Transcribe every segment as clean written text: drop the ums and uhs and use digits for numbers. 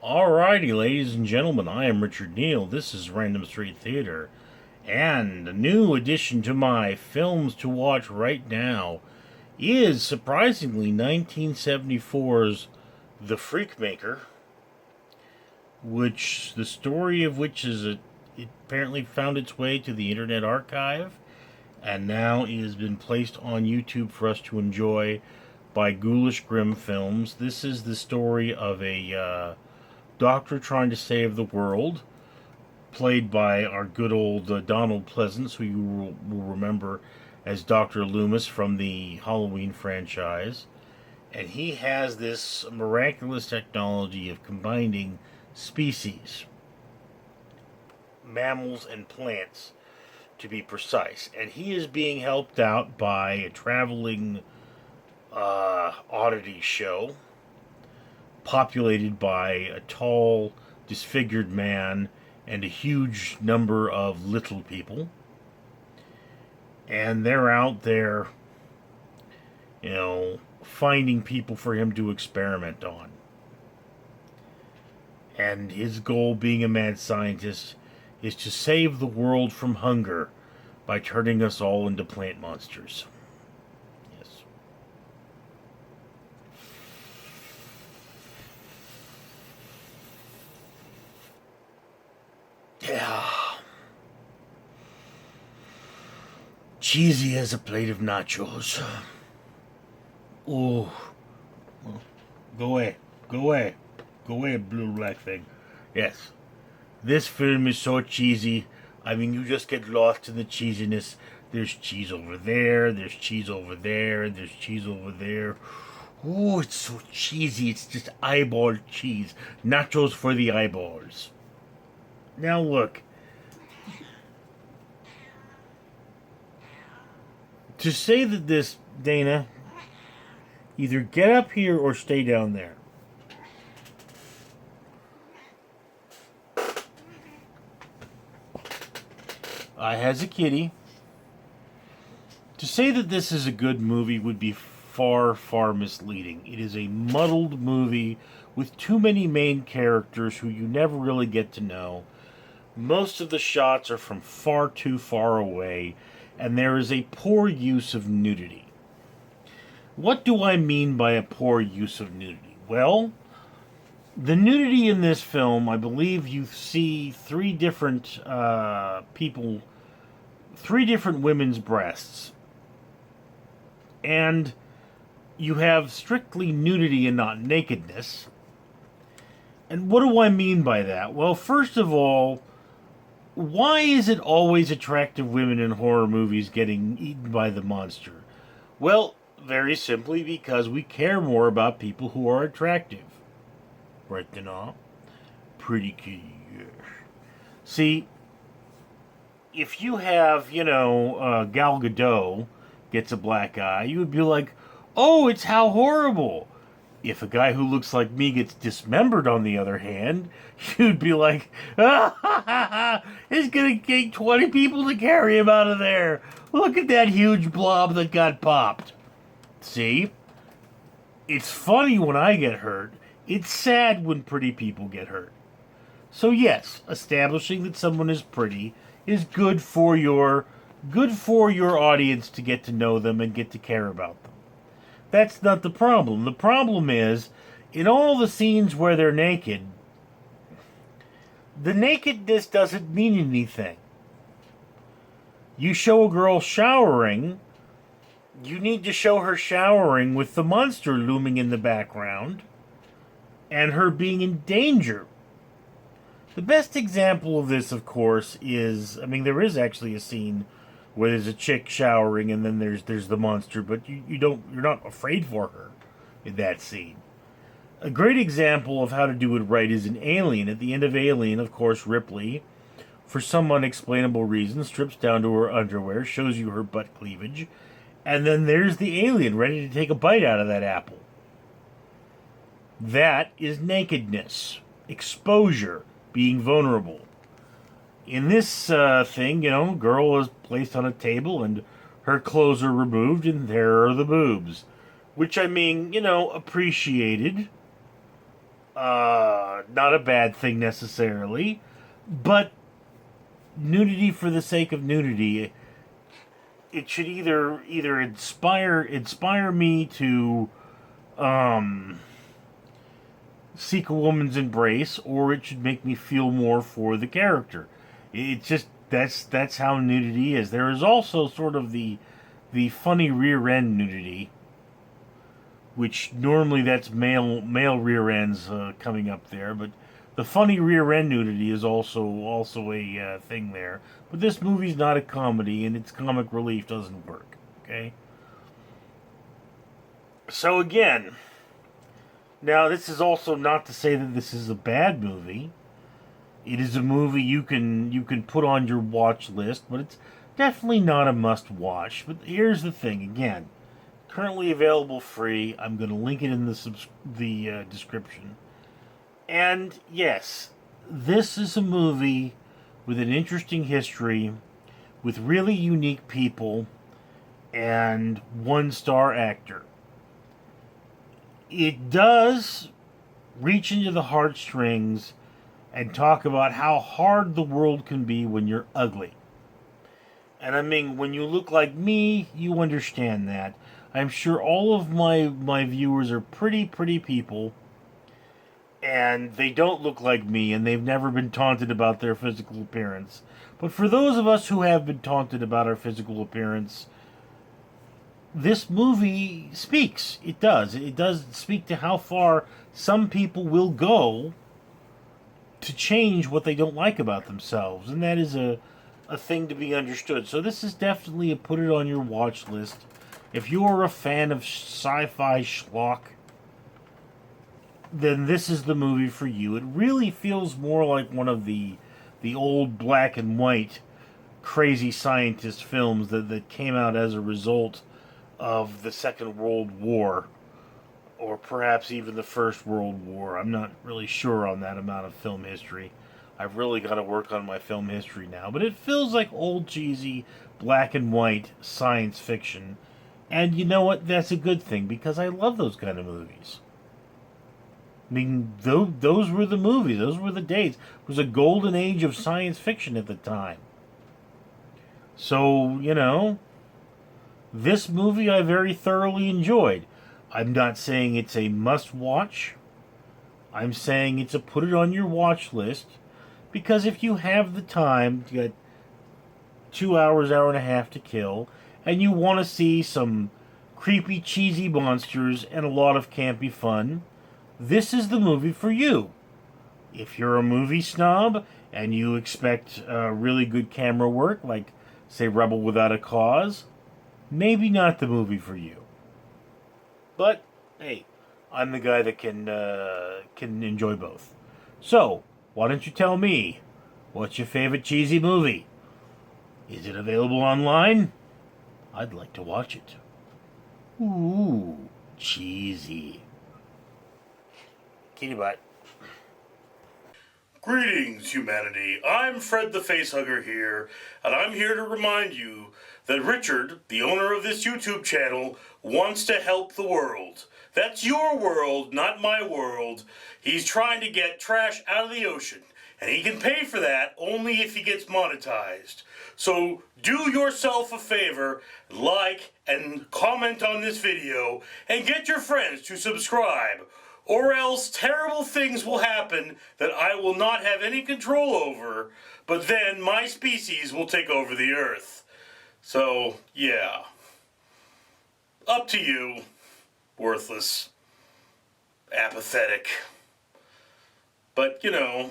Alrighty, ladies and gentlemen, I am Richard Neal. This is Random Street Theater, and a new addition to my films to watch right now is surprisingly 1974's The Freakmaker, which the story of which it apparently found its way to the Internet Archive, and now it has been placed on YouTube for us to enjoy by Ghoulish Grim Films. This is the story of a doctor trying to save the world, played by our good old Donald Pleasance, who you will remember as Dr. Loomis from the Halloween franchise. And he has this miraculous technology of combining species, mammals and plants, to be precise. And he is being helped out by a traveling oddity show populated by a tall, disfigured man and a huge number of little people. And they're out there, finding people for him to experiment on. And his goal, being a mad scientist, is to save the world from hunger by turning us all into plant monsters. Yes. Yeah. Cheesy as a plate of nachos. Oh. Go away. Go away. Go away, blue black thing. Yes. This film is so cheesy. I mean, you just get lost in the cheesiness. There's cheese over there. There's cheese over there. There's cheese over there. Oh, it's so cheesy. It's just eyeball cheese. Nachos for the eyeballs. Now look. To say that this, Dana, either get up here or stay down there. I has a kitty. To say that this is a good movie would be far, far misleading. It is a muddled movie with too many main characters who you never really get to know. Most of the shots are from far too far away, and there is a poor use of nudity. What do I mean by a poor use of nudity? Well, the nudity in this film, I believe you see three different women's breasts. And you have strictly nudity and not nakedness. And what do I mean by that? Well, first of all, why is it always attractive women in horror movies getting eaten by the monster? Well, very simply because we care more about people who are attractive. Right, Dana? Pretty kitty, yes. See, if you have, Gal Gadot gets a black eye, you would be like, oh, it's how horrible. If a guy who looks like me gets dismembered, on the other hand, you'd be like, it's going to take 20 people to carry him out of there. Look at that huge blob that got popped. See? It's funny when I get hurt. It's sad when pretty people get hurt. So yes, establishing that someone is pretty is good for your audience to get to know them and get to care about them. That's not the problem. The problem is, in all the scenes where they're naked, the nakedness doesn't mean anything. You show a girl showering, you need to show her showering with the monster looming in the background, and her being in danger. The best example of this, of course, is, there is actually a scene where there's a chick showering and then there's the monster, but you're not afraid for her in that scene. A great example of how to do it right is in Alien. At the end of Alien, of course, Ripley, for some unexplainable reason, strips down to her underwear, shows you her butt cleavage, and then there's the alien ready to take a bite out of that apple. That is nakedness. Exposure. Being vulnerable. In this thing, girl is placed on a table and her clothes are removed and there are the boobs. Which, appreciated. Not a bad thing necessarily, but nudity for the sake of nudity, it should either inspire me to seek a woman's embrace, or it should make me feel more for the character. It just that's how nudity is. There is also sort of the funny rear end nudity, which normally that's male rear ends coming up there, but the funny rear end nudity is also a thing there. But this movie's not a comedy, and its comic relief doesn't work. Okay. So again, now this is also not to say that this is a bad movie. It is a movie you can put on your watch list, but it's definitely not a must watch. But here's the thing, again, currently available free. I'm going to link it in the description. And yes, this is a movie with an interesting history, with really unique people, and one-star actor. It does reach into the heartstrings and talk about how hard the world can be when you're ugly. And I mean, when you look like me, you understand that. I'm sure all of my viewers are pretty people, and they don't look like me, and they've never been taunted about their physical appearance. But for those of us who have been taunted about our physical appearance, this movie speaks. It does. It does speak to how far some people will go to change what they don't like about themselves. And that is a thing to be understood. So this is definitely a put it on your watch list. If you're a fan of sci-fi schlock, then this is the movie for you. It really feels more like one of the old black and white crazy scientist films that came out as a result of the Second World War, or perhaps even the First World War. I'm not really sure on that amount of film history. I've really got to work on my film history now. But it feels like old cheesy black and white science fiction. And you know what? That's a good thing, because I love those kind of movies. I mean, those were the movies. Those were the days. It was a golden age of science fiction at the time. So, you know, this movie I very thoroughly enjoyed. I'm not saying it's a must-watch. I'm saying it's a put it on your watch list. Because if you have the time, you got 2 hours, hour and a half to kill, and you want to see some creepy, cheesy monsters and a lot of campy fun, this is the movie for you. If you're a movie snob and you expect really good camera work, like, say, Rebel Without a Cause, maybe not the movie for you. But, hey, I'm the guy that can enjoy both. So, why don't you tell me, what's your favorite cheesy movie? Is it available online? I'd like to watch it. Ooh, cheesy. Kitty butt. Greetings, humanity. I'm Fred the Facehugger here, and I'm here to remind you that Richard, the owner of this YouTube channel, wants to help the world. That's your world, not my world. He's trying to get trash out of the ocean, and he can pay for that only if he gets monetized. So do yourself a favor, like and comment on this video, and get your friends to subscribe. Or else terrible things will happen that I will not have any control over, but then my species will take over the earth. So, yeah. Up to you. Worthless. Apathetic. But, you know,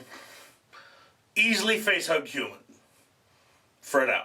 easily face-hugged human. Fred out.